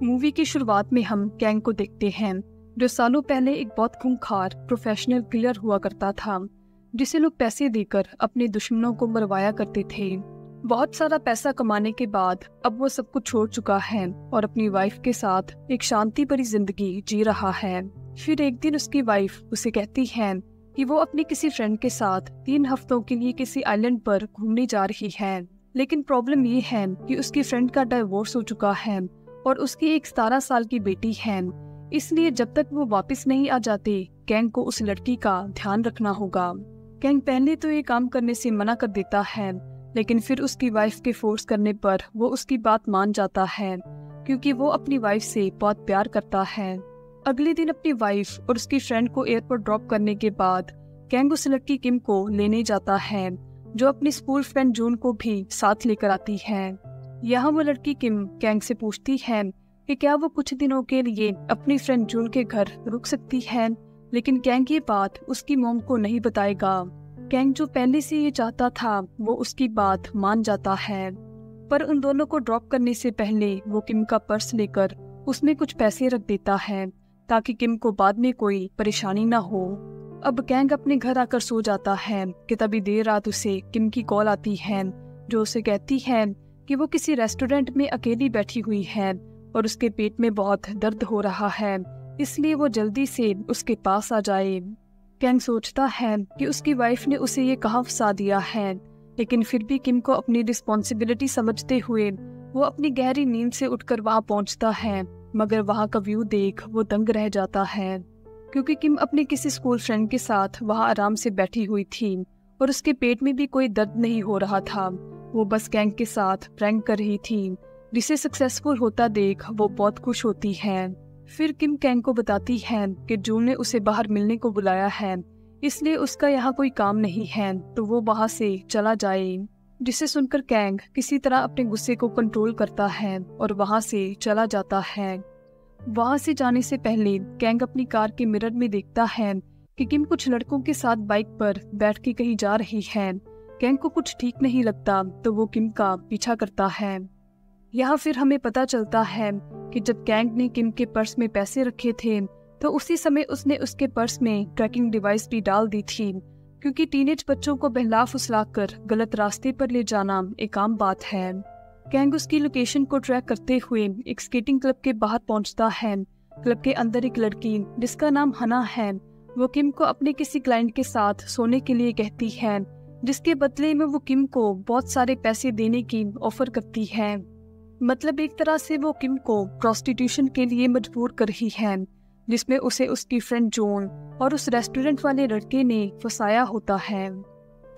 Movie की शुरुआत में हम कैंग को देखते हैं, जो सालों पहले एक बहुत खूंखार प्रोफेशनल किलर हुआ करता था, जिसे लोग पैसे देकर अपने दुश्मनों को मरवाया करते थे। बहुत सारा पैसा कमाने के बाद अब वो सब कुछ छोड़ चुका है और अपनी वाइफ के साथ एक शांति भरी जिंदगी जी रहा है। फिर एक दिन उसकी वाइफ उसे कहती है कि वो अपनी किसी फ्रेंड के साथ 3 हफ्तों के लिए किसी आइलैंड पर घूमने जा रही है। लेकिन प्रॉब्लम ये है कि उसकी फ्रेंड का डिवोर्स हो चुका है और उसकी एक 17 साल की बेटी है। इसलिए जब तक वो वापस नहीं आ जाते, कैंग को उस लड़की का ध्यान रखना होगा। कैंग पहले तो ये काम करने से मना कर देता है, लेकिन फिर उसकी वाइफ के फोर्स करने पर वो उसकी बात मान जाता है, क्योंकि वो अपनी वाइफ से बहुत प्यार करता है। अगले दिन अपनी वाइफ और उसकी फ्रेंड को एयरपोर्ट ड्रॉप करने के बाद कैंग उस लड़की किम को लेने जाता है, जो अपनी स्कूल फ्रेंड जून को भी साथ लेकर आती है। यहाँ वो लड़की किम कैंग से पूछती है कि क्या वो कुछ दिनों के लिए अपनी फ्रेंड जून के घर रुक सकती है, लेकिन कैंग ये बात उसकी मॉम को नहीं बताएगा। कैंग जो पहले से ये चाहता था, वो उसकी बात मान जाता है, पर उन दोनों को ड्रॉप करने से पहले वो किम का पर्स लेकर उसमें कुछ पैसे रख देता है, ताकि किम को बाद में कोई परेशानी ना हो। अब कैंग अपने घर आकर सो जाता है कि तभी देर रात उसे किम की कॉल आती है, जो उसे कहती है कि वो किसी रेस्टोरेंट में अकेली बैठी हुई है और उसके पेट में बहुत दर्द हो रहा है, इसलिए वो जल्दी से उसके पास आ जाए। कैंग सोचता है कि उसकी वाइफ ने उसे ये कहाँ फंसा दिया है, लेकिन फिर भी किम को अपनी रिस्पॉन्सिबिलिटी समझते हुए वो अपनी गहरी नींद से उठकर वहाँ पहुँचता है, मगर वहाँ का व्यू देख वो दंग रह जाता है, क्योंकि किम अपने किसी स्कूल फ्रेंड के साथ वहाँ आराम से बैठी हुई थी और उसके पेट में भी कोई दर्द नहीं हो रहा था। वो बस कैंग के साथ प्रैंक कर रही थी, जिसे सक्सेसफुल होता देख वो बहुत खुश होती है। फिर किम कैंग को बताती है कि जून ने उसे बाहर मिलने को बुलाया है, इसलिए उसका यहाँ कोई काम नहीं है, तो वो वहाँ से चला जाए। जिसे सुनकर कैंग किसी तरह अपने गुस्से को कंट्रोल करता है और वहाँ से चला जाता है। वहाँ से जाने से पहले कैंग अपनी कार के मिरर में देखता है कि किम कुछ लड़कों के साथ बाइक पर बैठ के कहीं जा रही है। कैंग को कुछ ठीक नहीं लगता, तो वो किम का पीछा करता है। यहाँ फिर हमें पता चलता है कि जब कैंग ने किम के पर्स में पैसे रखे थे, तो उसी समय उसने उसके पर्स में ट्रैकिंग डिवाइस भी डाल दी थी, क्योंकि टीनेज बच्चों को बहला फुसलाकर गलत रास्ते पर ले जाना एक आम बात है। कैंग उसकी लोकेशन को ट्रैक करते हुए एक स्केटिंग क्लब के बाहर पहुंचता है। क्लब के अंदर एक लड़की जिसका नाम हना है, वो किम को अपने किसी क्लाइंट के साथ सोने के लिए कहती है, जिसके बदले में वो किम को बहुत सारे पैसे देने की ऑफर करती है। मतलब एक तरह से वो किम को प्रोस्टिट्यूशन के लिए मजबूर कर रही है, जिसमें उसे उसकी फ्रेंड जून और उस रेस्टोरेंट वाले लड़के ने फंसाया होता है।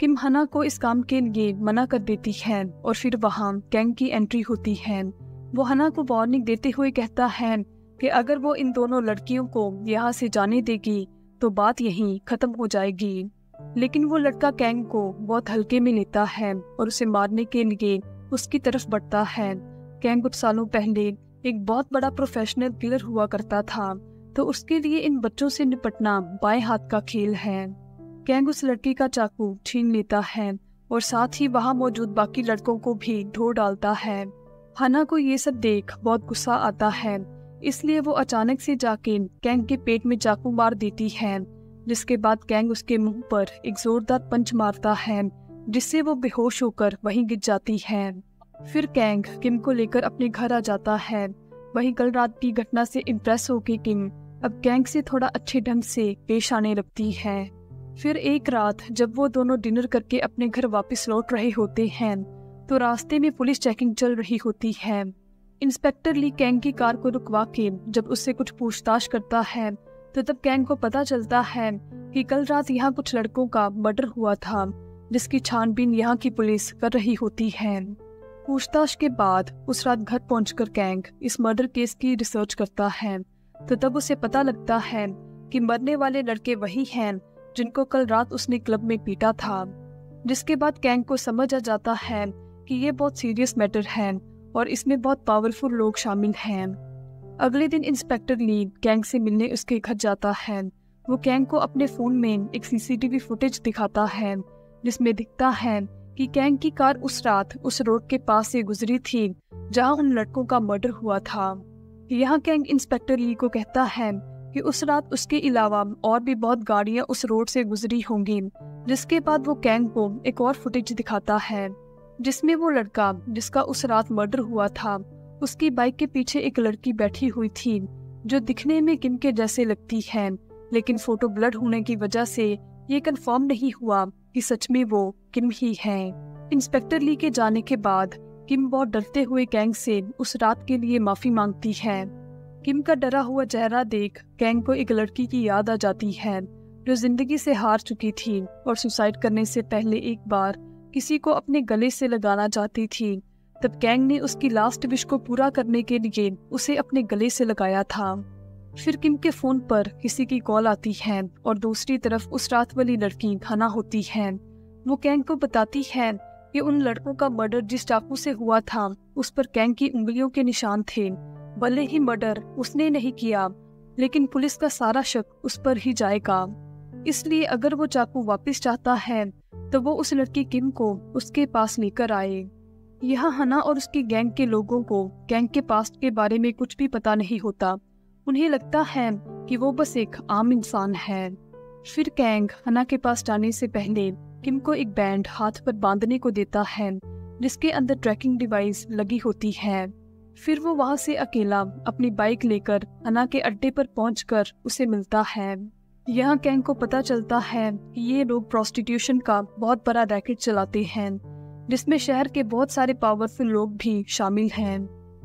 किम हना को इस काम के लिए मना कर देती है और फिर वहाँ कैंग की एंट्री होती है। वो हना को वार्निंग देते हुए कहता है कि अगर वो इन दोनों लड़कियों को यहाँ से जाने देगी तो बात यहीं खत्म हो जाएगी। लेकिन वो लड़का कैंग को बहुत हल्के में लेता है और उसे मारने के लिए उसकी तरफ बढ़ता है। कैंग कुछ सालों पहले एक बहुत बड़ा प्रोफेशनल किलर हुआ करता था, तो उसके लिए इन बच्चों से निपटना बाएं हाथ का खेल है। कैंग उस लड़की का चाकू छीन लेता है और साथ ही वहाँ मौजूद बाकी लड़कों को भी धो डालता है। हना को ये सब देख बहुत गुस्सा आता है, इसलिए वो अचानक से जाके कैंग के पेट में चाकू मार देती है, जिसके बाद कैंग उसके मुंह पर एक जोरदार पंच मारता है, जिससे वो बेहोश होकर वहीं गिर जाती है। फिर कैंग किम को लेकर अपने घर आ जाता है। वहीं कल रात की घटना से इम्प्रेस होकर किम अब कैंग से थोड़ा अच्छे ढंग से पेश आने लगती है। फिर एक रात जब वो दोनों डिनर करके अपने घर वापस लौट रहे होते हैं, तो रास्ते में पुलिस चेकिंग चल रही होती है। इंस्पेक्टर ली कैंग की कार को रुकवा के जब उससे कुछ पूछताछ करता है, तो तब कैंग को पता चलता है कि कल रात यहाँ कुछ लड़कों का मर्डर हुआ था, जिसकी छानबीन यहाँ की पुलिस कर रही होती है। पूछताछ के बाद उस रात घर पहुंचकर कैंग इस मर्डर केस की रिसर्च करता है, तो तब उसे पता लगता है कि मरने वाले लड़के वही हैं जिनको कल रात उसने क्लब में पीटा था। जिसके बाद कैंग को समझ आ जाता है कि ये बहुत सीरियस मैटर है और इसमें बहुत पावरफुल लोग शामिल हैं। अगले दिन इंस्पेक्टर ली कैंग से मिलने उसके घर जाता है। वो कैंग को अपने फोन में एक सीसीटीवी फुटेज दिखाता है, जिसमें दिखता है कि कैंग की कार उस रात उस रोड के पास से गुजरी थी जहां उन लड़कों का मर्डर हुआ था। यहाँ कैंग इंस्पेक्टर ली को कहता है कि उस रात उसके अलावा और भी बहुत गाड़ियां उस रोड से गुजरी होंगी। जिसके बाद वो कैंग को एक और फुटेज दिखाता है जिसमें वो लड़का जिसका उस रात मर्डर हुआ था, उसकी बाइक के पीछे एक लड़की बैठी हुई थी जो दिखने में किम के जैसे लगती है, लेकिन फोटो ब्लड होने की वजह से ये कंफर्म नहीं हुआ कि सच में वो किम ही है। इंस्पेक्टर ली के जाने के बाद किम बहुत डरते हुए कैंग से उस रात के लिए माफी मांगती है। किम का डरा हुआ चेहरा देख कैंग को एक लड़की की याद आ जाती है जो जिंदगी से हार चुकी थी और सुसाइड करने से पहले एक बार किसी को अपने गले से लगाना चाहती थी। तब कैंग ने उसकी लास्ट विश को पूरा करने के लिए उसे अपने गले से लगाया था। फिर किम के फोन पर किसी की कॉल आती है और दूसरी तरफ उस रात वाली लड़की हना होती है। वो कैंग को बताती है कि उन लड़कों का मर्डर जिस चाकू से हुआ था उस पर कैंग की उंगलियों के निशान थे। भले ही मर्डर उसने नहीं किया, लेकिन पुलिस का सारा शक उस पर ही जाएगा। इसलिए अगर वो चाकू वापस चाहता है तो वो उस लड़की किम को उसके पास लेकर आए। यहाँ हना और उसकी गैंग के लोगों को गैंग के पास्ट के बारे में कुछ भी पता नहीं होता। उन्हें लगता है कि वो बस एक आम इंसान है। फिर गैंग हना के पास जाने से पहले किम को एक बैंड हाथ पर बांधने को देता है जिसके अंदर ट्रैकिंग डिवाइस लगी होती है। फिर वो वहां से अकेला अपनी बाइक लेकर हना के अड्डे पर पहुंचकर उसे मिलता है। यहाँ कैंग को पता चलता है कि ये लोग प्रोस्टिट्यूशन का बहुत बड़ा रैकेट चलाते हैं जिसमें शहर के बहुत सारे पावरफुल लोग भी शामिल हैं।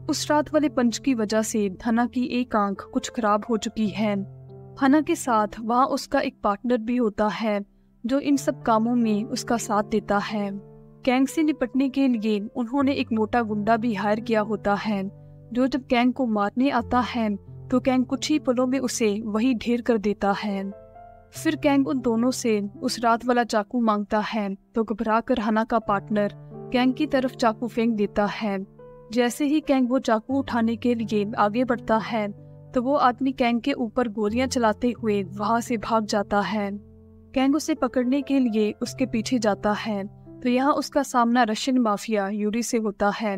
उस रात वाले पंच की वजह से हना की एक आंख कुछ खराब हो चुकी है। हना के साथ वहाँ उसका एक पार्टनर भी होता है जो इन सब कामों में उसका साथ देता है। कैंग से निपटने के लिए उन्होंने एक मोटा गुंडा भी हायर किया होता है जो जब कैंग को मारने आता है तो कैंग कुछ ही पलों में उसे वही ढेर कर देता है। फिर कैंग उन दोनों से उस रात वाला चाकू मांगता है तो घबरा कर हना का पार्टनर कैंग की तरफ चाकू फेंक देता है। जैसे ही कैंग वो चाकू उठाने के लिए आगे बढ़ता है तो वो आदमी कैंग के ऊपर गोलियां चलाते हुए वहां से भाग जाता है। कैंग उसे पकड़ने के लिए उसके पीछे जाता है तो यहाँ उसका सामना रशियन माफिया यूरी से होता है।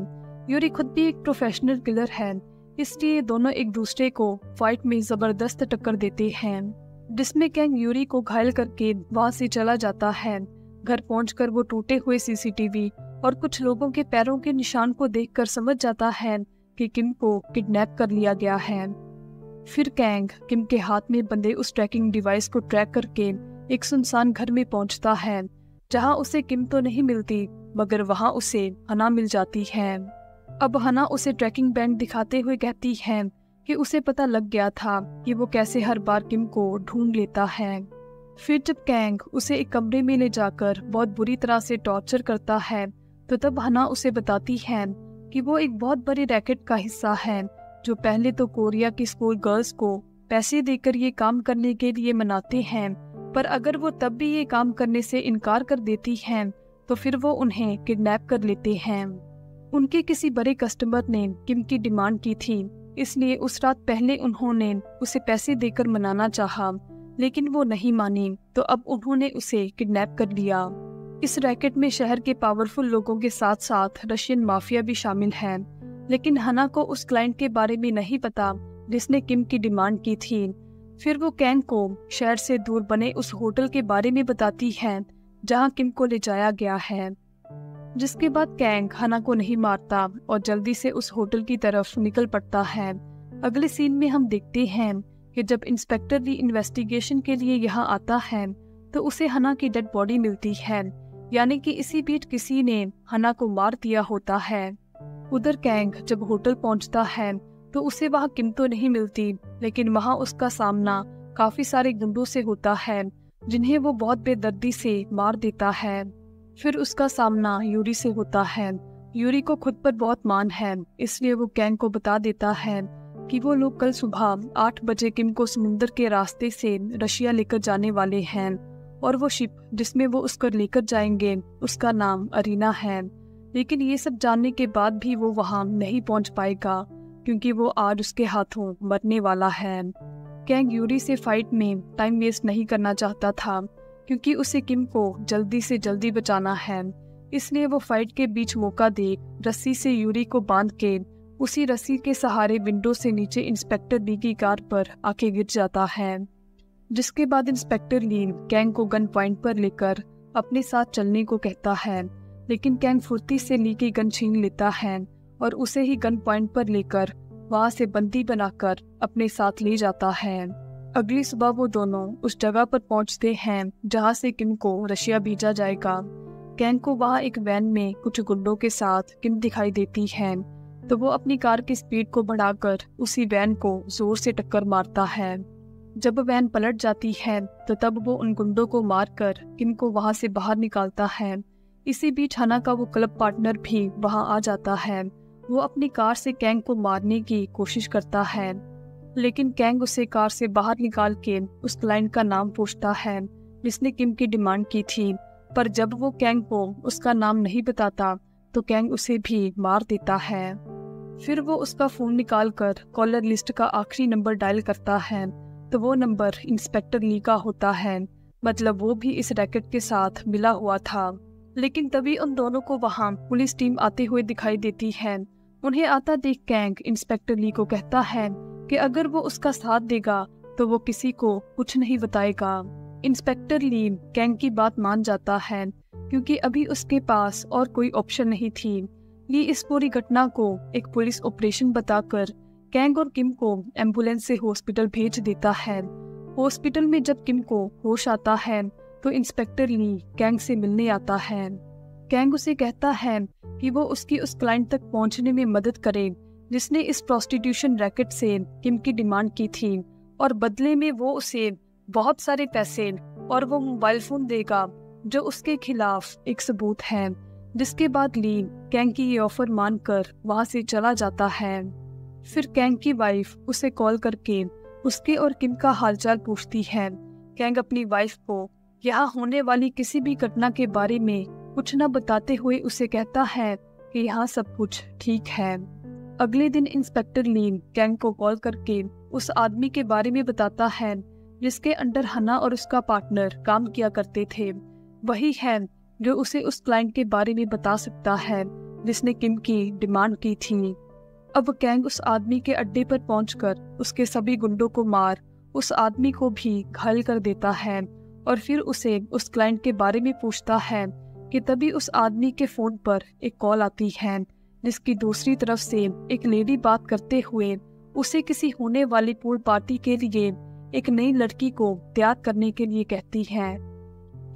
यूरी खुद भी एक प्रोफेशनल किलर है, इसलिए दोनों एक दूसरे को फाइट में जबरदस्त टक्कर देते हैं जिसमें कैंग यूरी को घायल करके वहां से चला जाता है। घर पहुंचकर वो टूटे हुए सीसीटीवी और कुछ लोगों के पैरों के निशान को देखकर समझ जाता है कि किम को किडनैप कर लिया गया है। फिर कैंग किम के हाथ में बंधे उस ट्रैकिंग डिवाइस को ट्रैक करके एक सुनसान घर में पहुंचता है जहां उसे किम तो नहीं मिलती मगर वहां उसे हना मिल जाती है। अब हना उसे ट्रैकिंग बैंड दिखाते हुए कहती है कि उसे पता लग गया था कि वो कैसे हर बार किम को ढूंढ लेता है। फिर जब कैंग उसे एक कमरे में ले जाकर बहुत बुरी तरह से टॉर्चर करता है तो तब हना उसे बताती है कि वो एक बहुत बड़े रैकेट का हिस्सा है जो पहले तो कोरिया की स्कूल गर्ल्स को पैसे देकर ये काम करने के लिए मनाते हैं, पर अगर वो तब भी ये काम करने से इनकार कर देती हैं तो फिर वो उन्हें किडनैप कर लेते हैं। उनके किसी बड़े कस्टमर ने किम की डिमांड की थी, इसलिए उस रात पहले उन्होंने उसे पैसे देकर मनाना चाहा, लेकिन वो नहीं मानी तो अब उन्होंने उसे किडनैप कर लिया। इस रैकेट में शहर के पावरफुल लोगों के साथ साथ रशियन माफिया भी शामिल है, लेकिन हना को उस क्लाइंट के बारे में नहीं पता जिसने किम की डिमांड की थी। फिर वो कैंग को शहर से दूर बने उस होटल के बारे में बताती है जहां किम को ले जाया गया है, जिसके बाद कैंग हना को नहीं मारता और जल्दी से उस होटल की तरफ निकल पड़ता है। अगले सीन में हम देखते हैं कि जब इंस्पेक्टर ली इन्वेस्टिगेशन के लिए यहाँ आता है तो उसे हना की डेड बॉडी मिलती है, यानी कि इसी बीच किसी ने हना को मार दिया होता है। उधर कैंग जब होटल पहुंचता है तो उसे वहां किम तो नहीं मिलती, लेकिन वहां उसका सामना काफी सारे गुंडों से होता है जिन्हें वो बहुत बेदर्दी से मार देता है। फिर उसका सामना यूरी से होता है। यूरी को खुद पर बहुत मान है, इसलिए वो कैंग को बता देता है कि वो लोग कल सुबह 8 बजे किम को समुद्र के रास्ते से रशिया लेकर जाने वाले हैं और वो शिप जिसमें वो उसको लेकर जाएंगे उसका नाम अरीना है। लेकिन ये सब जानने के बाद भी वो वहां नहीं पहुंच पाएगा क्योंकि वो आज उसके हाथों मरने वाला है। कैंग यूरी से फाइट में टाइम वेस्ट नहीं करना चाहता था क्योंकि उसे किम को जल्दी से जल्दी बचाना है, इसलिए वो फाइट के बीच मौका दे रस्सी से यूरी को बांध के उसी रस्सी के सहारे विंडो से नीचे इंस्पेक्टर ली की कार पर आके गिर जाता है, जिसके बाद इंस्पेक्टर ली कैंग को गन पॉइंट पर लेकर अपने साथ चलने को कहता है, लेकिन कैंग फुर्ती से ली की गन छीन लेता है और उसे ही गन पॉइंट पर लेकर वहां से बंदी बनाकर अपने साथ ले जाता है। अगली सुबह वो दोनों उस जगह पर पहुंचते हैं जहां से किम को रशिया भेजा जाएगा। कैंग को वहां एक वैन में कुछ गुंडों के साथ किम दिखाई देती है, तो वो अपनी कार की स्पीड को बढ़ाकर उसी वैन को जोर से टक्कर मारता है। जब वैन पलट जाती है तो तब वो उन गुंडों को मारकर किम को वहां से बाहर निकालता है। इसी बीच हना का वो क्लब पार्टनर भी वहां आ जाता है। वो अपनी कार से कैंग को मारने की कोशिश करता है, लेकिन कैंग उसे कार से बाहर निकाल के उस क्लाइंट का नाम पूछता है जिसने किम की डिमांड की थी, पर जब वो कैंग को उसका नाम नहीं बताता तो कैंग उसे भी मार देता है। फिर वो उसका फोन निकालकर कॉलर लिस्ट का आखिरी नंबर डायल करता है, तो वो नंबर इंस्पेक्टर ली का होता है, मतलब वो भी इस रैकेट के साथ मिला हुआ था। लेकिन तभी उन दोनों को वहां पुलिस टीम आते हुए दिखाई देती है। उन्हें आता देख कैंग इंस्पेक्टर ली को कहता है कि अगर वो उसका साथ देगा तो वो किसी को कुछ नहीं बताएगा। इंस्पेक्टर ली कैंग की बात मान जाता है, क्योंकि अभी उसके पास और कोई ऑप्शन नहीं थी। ली इस पूरी घटना को एक पुलिस ऑपरेशन बताकर कैंग और किम को एम्बुलेंस से हॉस्पिटल भेज देता है। हॉस्पिटल में जब किम को होश आता है तो इंस्पेक्टर ली कैंग से मिलने आता है। कैंग उसे कहता है कि वो उसकी उस क्लाइंट तक पहुंचने में मदद करे जिसने इस प्रोस्टिट्यूशन रैकेट से किम की डिमांड की थी, और बदले में वो उसे बहुत सारे पैसे और वो मोबाइल फोन देगा जो उसके खिलाफ एक सबूत है। जिसके बाद ली कैंग की ये ऑफर मानकर वहां से चला जाता है। फिर कैंग की वाइफ उसे कॉल करके उसके और किम का हालचाल पूछती है। कैंग अपनी वाइफ को यहाँ होने वाली किसी भी घटना के बारे में कुछ न बताते हुए उसे कहता है कि यहाँ सब कुछ ठीक है। अगले दिन इंस्पेक्टर ली कैंग को कॉल करके उस आदमी के बारे में बताता है जिसके अंडर हना और उसका पार्टनर काम किया करते थे। वही है जो उसे उस क्लाइंट के बारे में बता सकता है जिसने किम की डिमांड की थी। अब कैंग उस आदमी के अड्डे पर पहुंचकर उसके सभी गुंडों को मार उस आदमी को भी घायल कर देता है, और फिर उसे उस क्लाइंट के बारे में पूछता है कि तभी उस आदमी के फोन पर एक कॉल आती है जिसकी दूसरी तरफ से एक लेडी बात करते हुए उसे किसी होने वाली पूल पार्टी के लिए एक नई लड़की को तैयार करने के लिए कहती है।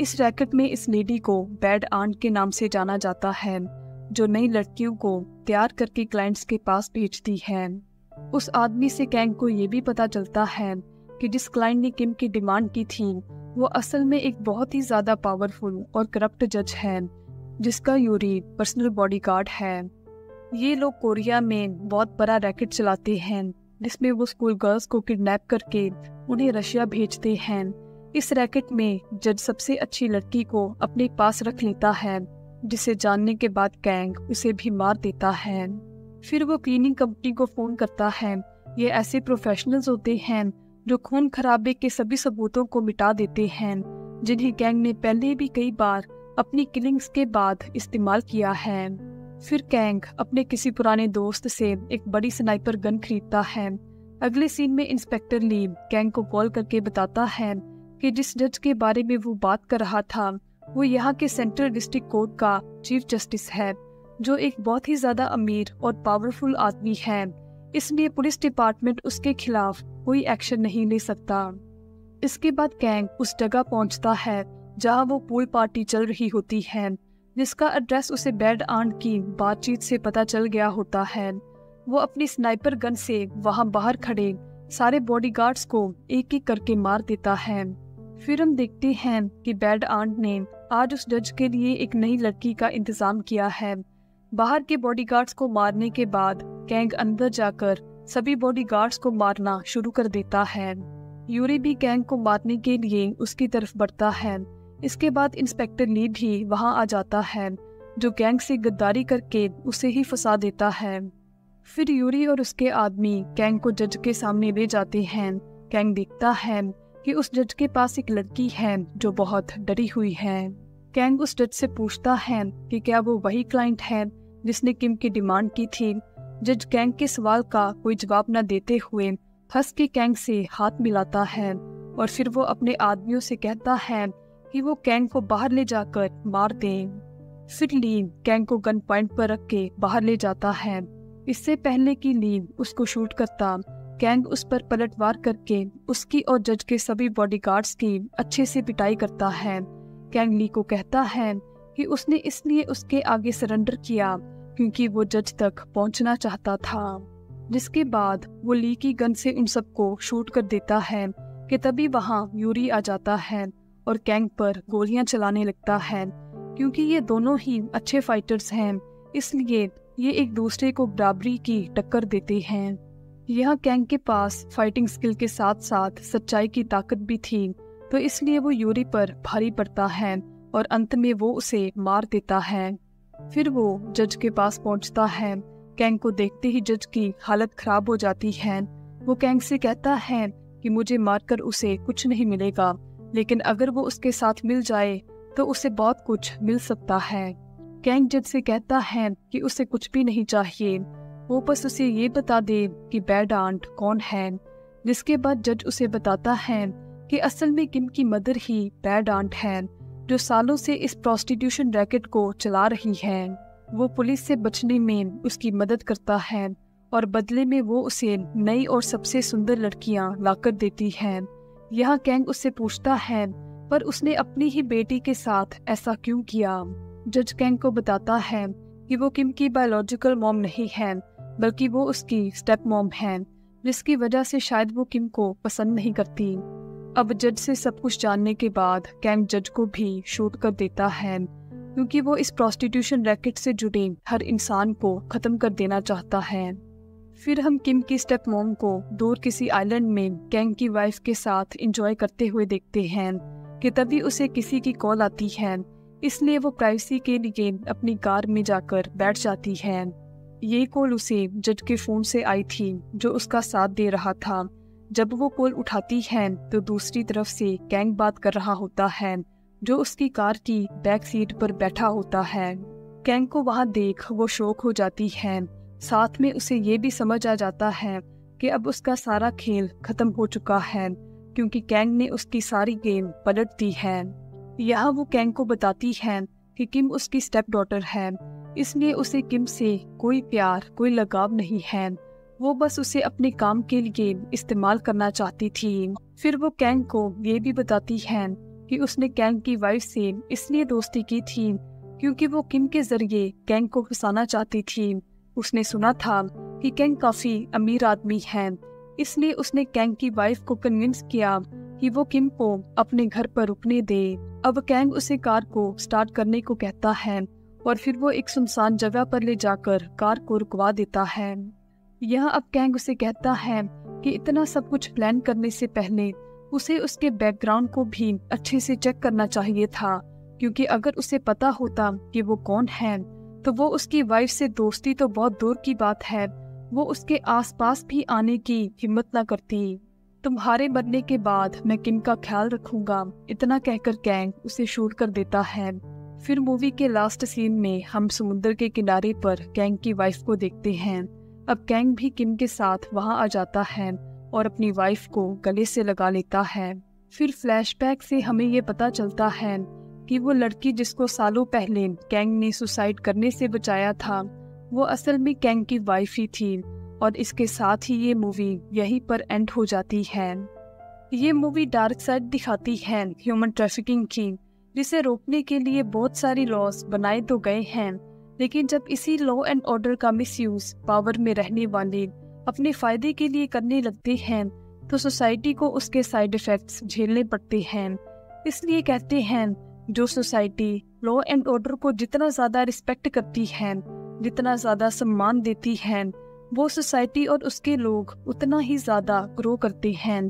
इस रैकेट में इस लेडी को बैड आंट के नाम से जाना जाता है, जो नई लड़कियों को तैयार करके क्लाइंट्स के पास भेजती है। उस आदमी से कैंग को ये भी पता चलता है कि जिस क्लाइंट ने किम की डिमांड की थी वो असल में एक बहुत ही ज्यादा पावरफुल और करप्ट जज है जिसका यूरी पर्सनल बॉडीगार्ड है। ये लोग कोरिया में बहुत बड़ा रैकेट चलाते हैं जिसमें वो स्कूल गर्ल्स को किडनैप करके उन्हें रशिया भेजते हैं। इस रैकेट में जज सबसे अच्छी लड़की को अपने पास रख लेता है, जिसे जानने के बाद कैंग उसे भी मार देता है। फिर वो क्लीनिंग कंपनी को फोन करता है। ये ऐसे प्रोफेशनल्स होते हैं जो खून खराबे के सभी सबूतों को मिटा देते हैं, जिन्हें कैंग ने पहले भी कई बार अपनी किलिंग्स के बाद इस्तेमाल किया है। फिर कैंग अपने किसी पुराने दोस्त से एक बड़ी स्नाइपर गन खरीदता है। अगले सीन में इंस्पेक्टर ली कैंग को कॉल करके बताता है कि जिस जज के बारे में वो बात कर रहा था वो यहाँ के सेंट्रल डिस्ट्रिक्ट कोर्ट का चीफ जस्टिस है, जो एक बहुत ही ज्यादा अमीर और पावरफुल आदमी है। इसलिए पुलिस डिपार्टमेंट उसके खिलाफ कोई एक्शन नहीं ले सकता। इसके बाद कैंग उस जगह पहुंचता है जहां वो पूल पार्टी चल रही होती है, जिसका एड्रेस उसे बैड आंट की बातचीत से पता चल गया होता है। वो अपनी स्नाइपर गन से वहां बाहर खड़े सारे बॉडीगार्ड्स को एक एक करके मार देता है। फिर हम देखते हैं कि बैड आंट ने आज उस जज के लिए एक नई लड़की का इंतजाम किया है। बाहर के बॉडीगार्ड्स को मारने के बाद कैंग अंदर जाकर सभी बॉडीगार्ड्स को मारना शुरू कर देता है। यूरी भी कैंग को मारने के लिए उसकी तरफ बढ़ता है। इसके बाद इंस्पेक्टर ली भी वहां आ जाता है, जो कैंग से गद्दारी करके उसे ही फंसा देता है। फिर यूरी और उसके आदमी कैंग को जज के सामने ले जाते हैं। कैंग देखता है कि उस जज के पास एक लड़की है जो बहुत डरी हुई है। कैंग उस जज से पूछता है कि क्या वो वही क्लाइंट है जिसने किम की डिमांड की थी, जज कैंग के सवाल का कोई जवाब न देते हुए हंस के कैंग से हाथ मिलाता है और फिर वो अपने आदमियों से कहता है कि वो कैंग को बाहर ले जाकर मार दें। फिर ली कैंग को गन पॉइंट पर रख के बाहर ले जाता है। इससे पहले कि ली उसको शूट करता, कैंग उस पर पलटवार करके उसकी और जज के सभी बॉडीगार्ड्स की अच्छे से पिटाई करता है। कैंग ली को कहता है कि उसने इसलिए उसके आगे सरेंडर किया क्योंकि वो जज तक पहुंचना चाहता था। जिसके बाद वो ली की गन से उन सबको शूट कर देता है कि तभी वहाँ यूरी आ जाता है और कैंग पर गोलियां चलाने लगता है। क्योंकि ये दोनों ही अच्छे फाइटर्स हैं, इसलिए ये एक दूसरे को बराबरी की टक्कर देते हैं। यहाँ कैंग के पास फाइटिंग स्किल के साथ साथ सच्चाई की ताकत भी थी, तो इसलिए वो यूरी पर भारी पड़ता है और अंत में वो उसे मार देता है। फिर वो जज के पास पहुंचता है। कैंग को देखते ही जज की हालत खराब हो जाती है। वो कैंग से कहता है कि मुझे मारकर उसे कुछ नहीं मिलेगा, लेकिन अगर वो उसके साथ मिल जाए तो उसे बहुत कुछ मिल सकता है। कैंग जज से कहता है कि उसे कुछ भी नहीं चाहिए, वो बस उसे ये बता दे कि बैड आंट कौन है। जिसके बाद जज उसे बताता है कि असल में किम की मदर ही बैड आंट है, जो सालों से इस प्रोस्टिट्यूशन रैकेट को चला रही है। वो पुलिस से बचने में उसकी मदद करता है और बदले में वो उसे नई और सबसे सुंदर लड़कियां लाकर देती है। यहाँ कैंग उससे पूछता है पर उसने अपनी ही बेटी के साथ ऐसा क्यों किया। जज कैंग को बताता है कि वो किम की बायोलॉजिकल मॉम नहीं है, बल्कि वो उसकी स्टेप मॉम है, जिसकी वजह से शायद वो किम को पसंद नहीं करती। अब जज से सब कुछ जानने के बाद कैंग जज को भी शूट कर देता है, क्योंकि वो इस प्रोस्टिट्यूशन रैकेट से जुड़े हर इंसान को खत्म कर देना चाहता है। फिर हम किम की स्टेप मॉम को दूर किसी आइलैंड में कैंग की वाइफ के साथ एंजॉय करते हुए देखते हैं कि तभी उसे किसी की कॉल आती है, इसलिए वो प्राइवेसी के लिए अपनी कार में जाकर बैठ जाती है। ये कॉल उसे जज के फोन से आई थी, जो उसका साथ दे रहा था। जब वो कॉल उठाती है तो दूसरी तरफ से कैंग बात कर रहा होता है, जो उसकी कार की बैक सीट पर बैठा होता है। कैंग को वहां देख वो शॉक हो जाती है। साथ में उसे ये भी समझ आ जाता है कि अब उसका सारा खेल खत्म हो चुका है, क्योंकि कैंग ने उसकी सारी गेम पलट दी है। यहाँ वो कैंग को बताती है कि किम उसकी स्टेप डॉटर है, इसलिए उसे किम से कोई प्यार कोई लगाव नहीं है। वो बस उसे अपने काम के लिए इस्तेमाल करना चाहती थी। फिर वो कैंग को ये भी बताती है कि उसने कैंग की वाइफ से इसलिए दोस्ती की थी क्योंकि वो किम के जरिए कैंग को फंसाना चाहती थी। उसने सुना था कि कैंग काफी अमीर आदमी है, इसलिए उसने कैंग की वाइफ को कन्विंस किया कि वो किम को अपने घर पर रुकने दे। अब कैंग उसे कार को स्टार्ट करने को कहता है और फिर वो एक सुनसान जगह पर ले जाकर कार को रुकवा देता है। यहाँ अब कैंग उसे कहता है कि इतना सब कुछ प्लान करने से पहले उसे उसके बैकग्राउंड को भी अच्छे से चेक करना चाहिए था, क्योंकि अगर उसे पता होता कि वो कौन है तो वो उसकी वाइफ से दोस्ती तो बहुत दूर की बात है, वो उसके आसपास भी आने की हिम्मत ना करती। तुम्हारे मरने के बाद मैं किम का ख्याल रखूंगा, इतना कहकर कैंग उसे शूट कर देता है। फिर मूवी के लास्ट सीन में हम समुद्र के किनारे पर कैंग की वाइफ को देखते हैं। अब कैंग भी किम के साथ वहां आ जाता है और अपनी वाइफ को गले से लगा लेता है। फिर फ्लैशबैक से हमें ये पता चलता है कि वो लड़की जिसको सालों पहले कैंग ने सुसाइड करने से बचाया था, वो असल में कैंग की वाइफ ही थी। और इसके साथ ही ये मूवी यहीं पर एंड हो जाती है। ये मूवी डार्क साइड दिखाती है ह्यूमन ट्रैफिकिंग की, जिसे रोकने के लिए बहुत सारी लॉज बनाए तो गए हैं, लेकिन जब इसी लॉ एंड ऑर्डर का मिसयूज पावर में रहने वाले अपने फायदे के लिए करने लगते हैं तो सोसाइटी को उसके साइड इफेक्ट्स झेलने पड़ते हैं। इसलिए कहते हैं जो सोसाइटी लॉ एंड ऑर्डर को जितना ज्यादा रिस्पेक्ट करती है, जितना ज्यादा सम्मान देती है, वो सोसाइटी और उसके लोग उतना ही ज्यादा ग्रो करते हैं।